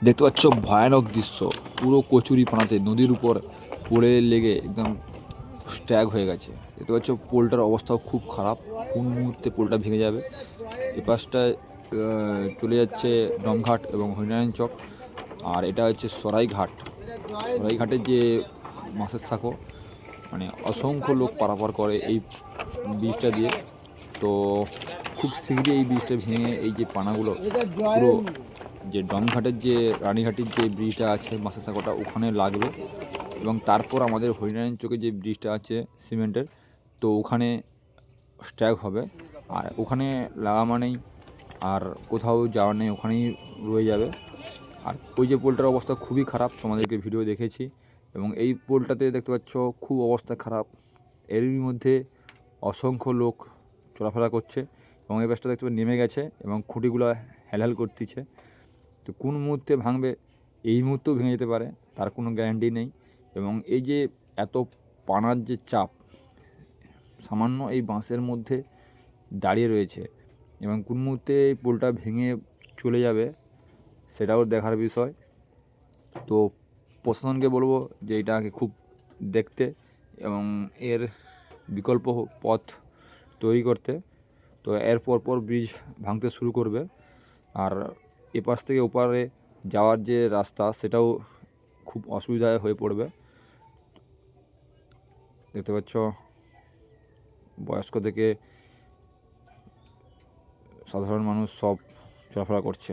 দেখতে পাচ্ছ ভয়ানক দৃশ্য, পুরো কচুরি পানাতে নদীর উপর পড়ে লেগে একদম স্ট্যাগ হয়ে গেছে। দেখতে পাচ্ছ পোলটার অবস্থাও খুব খারাপ, কোন মুহূর্তে পোলটা ভেঙে যাবে। এ পাশটায় চলে যাচ্ছে ডমঘাট এবং হরিনারায়ণ চক, আর এটা হচ্ছে সরাইঘাট। সরাইঘাটের যে মাছের সাঁকো, মানে অসংখ্য লোক পারাপার করে এই ব্রিজটা দিয়ে। তো খুব শীঘ্রই এই ব্রিজটা ভেঙে এই যে পানাগুলো পুরো যে ডমঘাটের যে রানীঘাটের যে ব্রিজটা আছে মাছের সাঁকোটা ওখানে লাগবে, এবং তারপর আমাদের হরিনারায়ণ চকে যে ব্রিজটা আছে সিমেন্টের, তো ওখানে স্ট্যাগ হবে। আর ওখানে লাগা মানেই আর কোথাও যাওয়ার নেই, ওখানেই রয়ে যাবে। আর ওই যে পোলটার অবস্থা খুবই খারাপ, তোমাদেরকে ভিডিও দেখেছি, এবং এই পোলটাতে দেখতে পাচ্ছ খুব অবস্থা খারাপ। এরই মধ্যে অসংখ্য লোক চলাফেরা করছে, এবং এই বাসটা দেখতে নেমে গেছে এবং খুঁটিগুলো হেলহেল করতেছে। তো কোন মুহূর্তে ভাঙবে, এই মুহূর্তেও ভেঙে যেতে পারে, তার কোনো গ্যারান্টি নেই। এবং এই যে এত পানার যে চাপ সামান্য এই বাঁশের মধ্যে দাঁড়িয়ে রয়েছে, এবং কোন মুহূর্তে এই পোলটা ভেঙে চলে যাবে সেটাও দেখার বিষয়। তো প্রশাসনকে বলবো যে এটাকে খুব দেখতে এবং এর বিকল্প পথ তৈরি করতে। তো এর পর ব্রিজ ভাঙতে শুরু করবে, আর এপাশ থেকে ওপারে যাওয়ার যে রাস্তা সেটাও খুব অসুবিধায় হয়ে পড়বে। দেখতে পাচ্ছ বয়স্ক থেকে সাধারণ মানুষ সব চলাফেরা করছে।